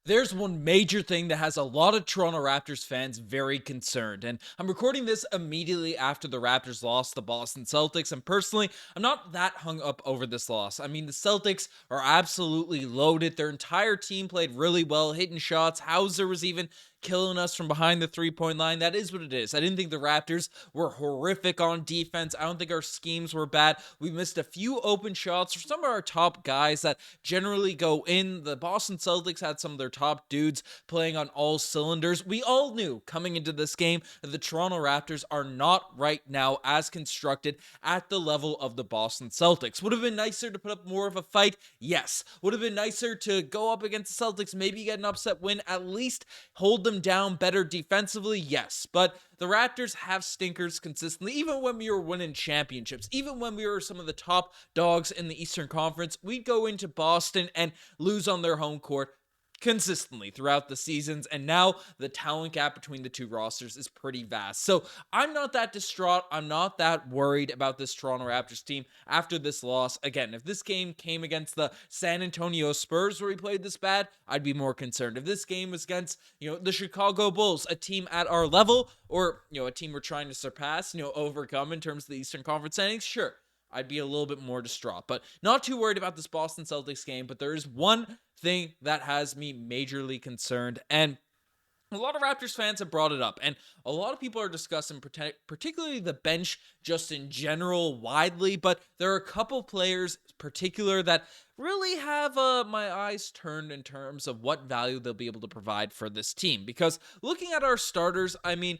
There's one major thing that has a lot of Toronto Raptors fans very concerned, and I'm recording this immediately after the Raptors lost the Boston Celtics, and personally, I'm not that hung up over this loss. I mean, the Celtics are absolutely loaded. Their entire team played really well, hitting shots. Hauser was even killing us from behind the three-point line. That is what it is. I didn't think the Raptors were horrific on defense. I don't think our schemes were bad. We missed a few open shots for some of our top guys that generally go in. The Boston Celtics had some of their top dudes playing on all cylinders. We all knew coming into this game that the Toronto Raptors are not right now as constructed at the level of the Boston Celtics. Would have been nicer to put up more of a fight? Yes. Would have been nicer to go up against the Celtics, maybe get an upset win, at least hold them down better defensively? Yes. But the Raptors have stinkers consistently, even when we were winning championships, even when we were some of the top dogs in the Eastern Conference. We'd go into Boston and lose on their home court consistently throughout the seasons, and now the talent gap between the two rosters is pretty vast. So I'm not that distraught. I'm not that worried about this Toronto Raptors team after this loss. Again, if this game came against the San Antonio Spurs where we played this bad, I'd be more concerned. If this game was against, the Chicago Bulls, a team at our level, or, a team we're trying to surpass, overcome in terms of the Eastern Conference standings, sure, I'd be a little bit more distraught. But not too worried about this Boston Celtics game. But there is one thing that has me majorly concerned, and a lot of Raptors fans have brought it up, and a lot of people are discussing particularly the bench just in general widely, but there are a couple players in particular that really have my eyes turned in terms of what value they'll be able to provide for this team. Because looking at our starters, I mean,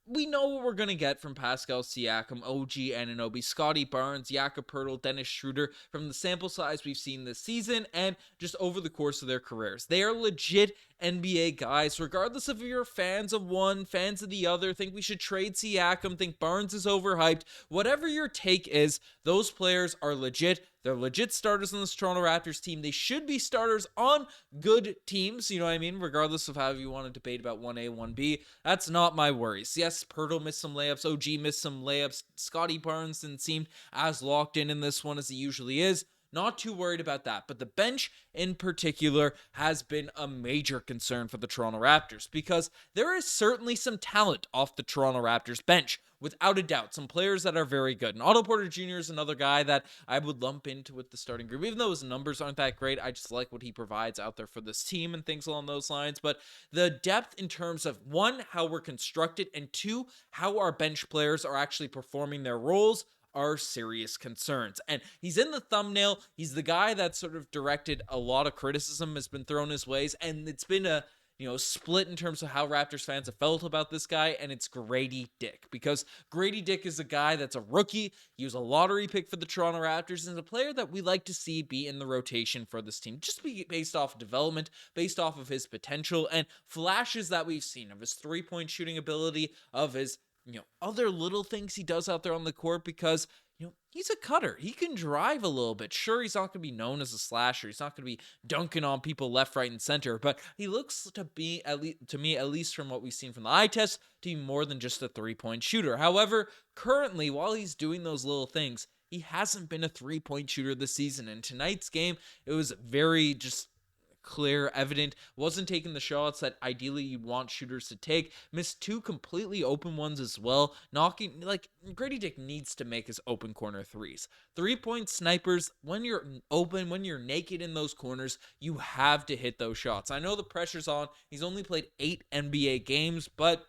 we know what we're going to get from Pascal Siakam, OG Anunoby, Scotty Barnes, Jakob Poeltl, Dennis Schroeder from the sample size we've seen this season and just over the course of their careers. They are legit NBA guys, regardless if you're fans of one, fans of the other, think we should trade Siakam, think Barnes is overhyped. Whatever your take is, those players are legit. They're legit starters on this Toronto Raptors team. They should be starters on good teams, you know what I mean? Regardless of how you want to debate about 1A, 1B. That's not my worries. Yes, Poeltl missed some layups. OG missed some layups. Scotty Barnes didn't seem as locked in this one as he usually is. Not too worried about that. But the bench in particular has been a major concern for the Toronto Raptors because there is certainly some talent off the Toronto Raptors bench. Without a doubt, some players that are very good. And Otto Porter Jr. is another guy that I would lump into with the starting group. Even though his numbers aren't that great, I just like what he provides out there for this team and things along those lines. But the depth in terms of, one, how we're constructed, and two, how our bench players are actually performing their roles are serious concerns. And he's in the thumbnail. He's the guy that sort of directed a lot of criticism has been thrown his ways. And it's been a split in terms of how Raptors fans have felt about this guy, and it's Grady Dick. Because Grady Dick is a guy that's a rookie. He was a lottery pick for the Toronto Raptors, and is a player that we like to see be in the rotation for this team. Just based off of development, based off of his potential, and flashes that we've seen of his three-point shooting ability, of his other little things he does out there on the court, because he's a cutter. He can drive a little bit. Sure, he's not going to be known as a slasher. He's not going to be dunking on people left, right, and center, but he looks to be, to me, at least from what we've seen from the eye test, to be more than just a three-point shooter. However, currently, while he's doing those little things, he hasn't been a three-point shooter this season. In tonight's game, it was very just clear, evident, wasn't taking the shots that ideally you'd want shooters to take, missed two completely open ones as well, knocking, Grady Dick needs to make his open corner threes. 3-point snipers, when you're open, when you're naked in those corners, you have to hit those shots. I know the pressure's on, he's only played 8 NBA games, but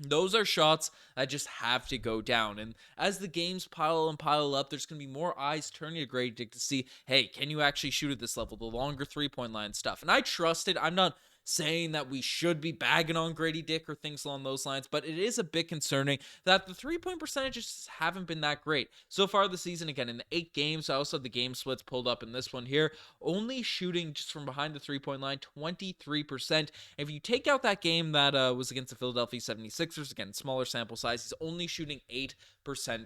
those are shots that just have to go down. And as the games pile and pile up, there's going to be more eyes turning to Grady Dick to see, hey, can you actually shoot at this level? The longer three-point line stuff. And I trust it. I'm not saying that we should be bagging on Grady Dick or things along those lines, but it is a bit concerning that the three-point percentages haven't been that great. So far this season, again, in the 8 games, I also have the game splits pulled up in this one here, only shooting just from behind the three-point line, 23%. If you take out that game that was against the Philadelphia 76ers, again, smaller sample size, he's only shooting 8%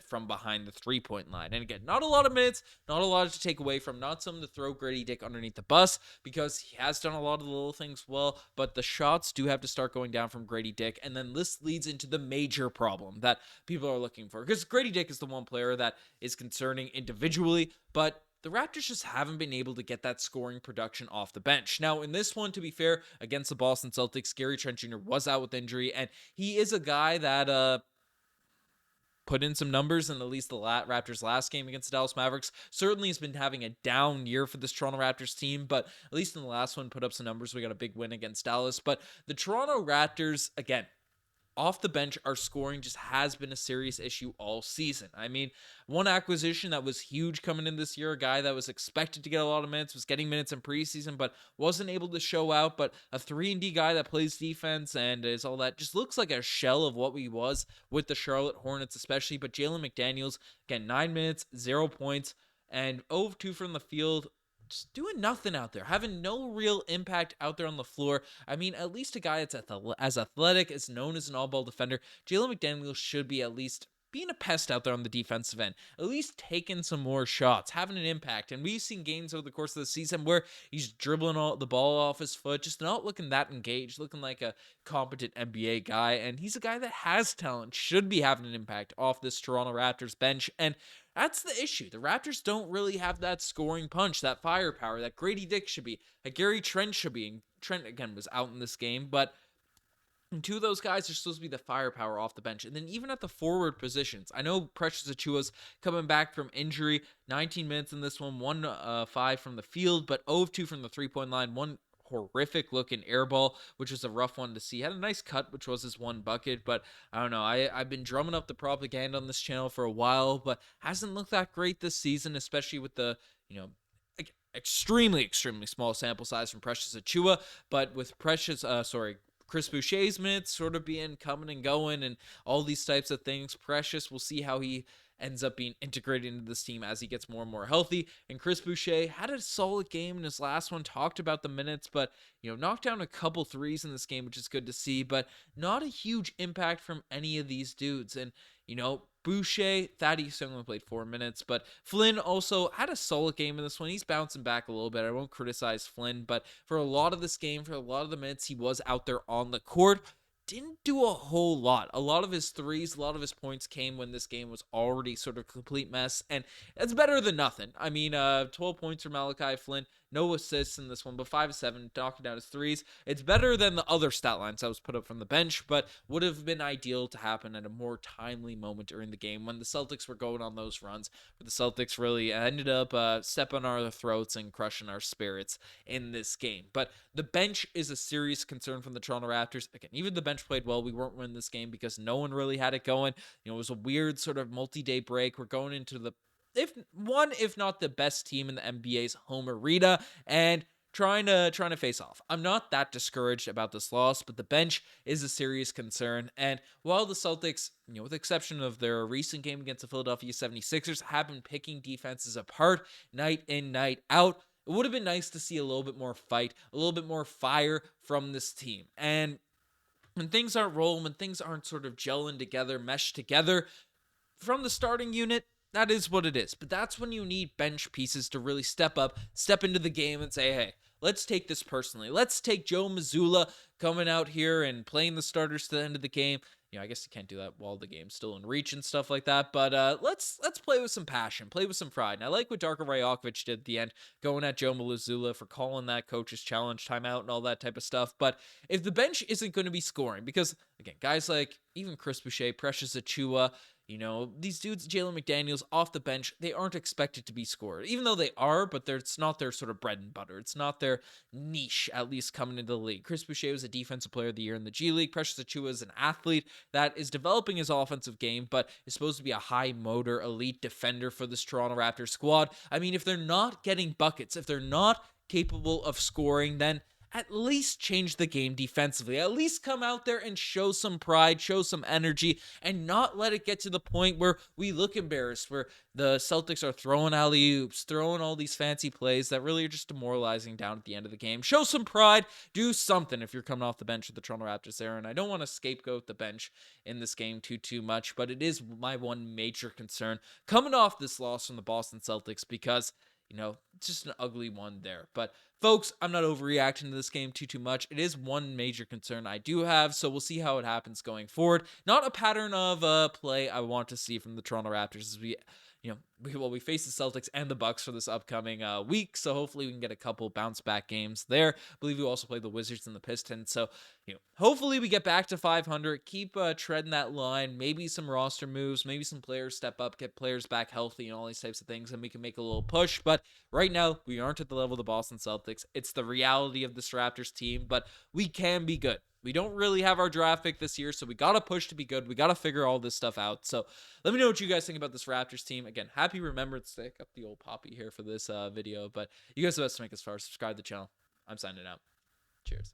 from behind the three-point line. And again, not a lot of minutes, not a lot to take away from, not something to throw Grady Dick underneath the bus, because he has done a lot of the little things well, but the shots do have to start going down from Grady Dick. And then this leads into the major problem that people are looking for, because Grady Dick is the one player that is concerning individually, but the Raptors just haven't been able to get that scoring production off the bench. Now, in this one, to be fair, against the Boston Celtics, Gary Trent Jr. was out with injury, and he is a guy that put in some numbers in at least the Raptors' last game against the Dallas Mavericks. Certainly has been having a down year for this Toronto Raptors team, but at least in the last one, put up some numbers. We got a big win against Dallas. But the Toronto Raptors, again, off the bench, our scoring just has been a serious issue all season. I mean, one acquisition that was huge coming in this year, a guy that was expected to get a lot of minutes, was getting minutes in preseason, but wasn't able to show out. But a 3-and-D guy that plays defense and is all that, just looks like a shell of what we was with the Charlotte Hornets, especially. But Jalen McDaniels, again, 9 minutes, 0 points, and 0 of 2 from the field, just doing nothing out there, having no real impact out there on the floor. I mean, at least a guy that's as athletic, as known as an all-ball defender, Jalen McDaniels should be at least being a pest out there on the defensive end, at least taking some more shots, having an impact. And we've seen games over the course of the season where he's dribbling all the ball off his foot, just not looking that engaged, looking like a competent NBA guy. And he's a guy that has talent, should be having an impact off this Toronto Raptors bench. And that's the issue. The Raptors don't really have that scoring punch, that firepower that Grady Dick should be, that Gary Trent should be. And Trent, again, was out in this game, but two of those guys are supposed to be the firepower off the bench. And then even at the forward positions, I know Precious Achua's coming back from injury, 19 minutes in this one, 1-5 from the field, but 0 of 2 from the three-point line, one horrific looking air ball, which was a rough one to see. Had a nice cut, which was his one bucket, but I don't know. I've been drumming up the propaganda on this channel for a while, but hasn't looked that great this season, especially with the, extremely small sample size from Precious Achua. But with Chris Boucher's minutes sort of being coming and going and all these types of things, Precious, we'll see how he ends up being integrated into this team as he gets more and more healthy. And Chris Boucher had a solid game in his last one, talked about the minutes, but, knocked down a couple threes in this game, which is good to see, but not a huge impact from any of these dudes. And, Boucher, Thaddeus only played 4 minutes, but Flynn also had a solid game in this one. He's bouncing back a little bit. I won't criticize Flynn, but for a lot of this game, for a lot of the minutes he was out there on the court, didn't do a whole lot. A lot of his threes, a lot of his points came when this game was already sort of a complete mess, and that's better than nothing. I mean, 12 points from Malachi Flynn, no assists in this one, but 5-7, knocking down his threes. It's better than the other stat lines that was put up from the bench, but would have been ideal to happen at a more timely moment during the game when the Celtics were going on those runs, where the Celtics really ended up stepping on our throats and crushing our spirits in this game. But the bench is a serious concern from the Toronto Raptors. Again, even the bench played well. We weren't winning this game because no one really had it going. It was a weird sort of multi-day break. We're going into the if not the best team in the NBA's home arena, and trying to face off. I'm not that discouraged about this loss, but the bench is a serious concern. And while the Celtics, with the exception of their recent game against the Philadelphia 76ers, have been picking defenses apart night in, night out, it would have been nice to see a little bit more fight, a little bit more fire from this team. And when things aren't rolling, when things aren't sort of gelling together, meshed together from the starting unit, that is what it is. But that's when you need bench pieces to really step up, step into the game and say, hey, let's take this personally. Let's take Joe Mazzulla coming out here and playing the starters to the end of the game. I guess you can't do that while the game's still in reach and stuff like that. But let's play with some passion, play with some pride. And I like what Darko Rajovic did at the end, going at Joe Mazzulla for calling that coach's challenge timeout and all that type of stuff. But if the bench isn't going to be scoring, because, again, guys like even Chris Boucher, Precious Achiuwa, these dudes, Jalen McDaniels, off the bench, they aren't expected to be scored. Even though they are, but it's not their sort of bread and butter. It's not their niche, at least coming into the league. Chris Boucher was a defensive player of the year in the G League. Precious Achiuwa is an athlete that is developing his offensive game, but is supposed to be a high-motor, elite defender for this Toronto Raptors squad. I mean, if they're not getting buckets, if they're not capable of scoring, then at least change the game defensively. At least come out there and show some pride, show some energy, and not let it get to the point where we look embarrassed, where the Celtics are throwing alley-oops, throwing all these fancy plays that really are just demoralizing down at the end of the game. Show some pride, do something if you're coming off the bench with the Toronto Raptors there. And I don't want to scapegoat the bench in this game too much, but it is my one major concern coming off this loss from the Boston Celtics, because it's just an ugly one there. But folks, I'm not overreacting to this game too much. It is one major concern I do have, so we'll see how it happens going forward. Not a pattern of play I want to see from the Toronto Raptors as we, we face the Celtics and the Bucks for this upcoming week, so hopefully we can get a couple bounce back games there. I believe we also play the Wizards and the Pistons, so hopefully we get back to 500, keep treading that line, maybe some roster moves, maybe some players step up, get players back healthy, and all these types of things, and we can make a little push. But right now we aren't at the level of the Boston Celtics. It's the reality of this Raptors team, but we can be good. We don't really have our draft pick this year, so we got to push to be good. We got to figure all this stuff out. So let me know what you guys think about this Raptors team. Again, happy Remembrance Day. Got the old poppy here for this video, but you guys are the best to make us far. Subscribe to the channel. I'm signing out. Cheers.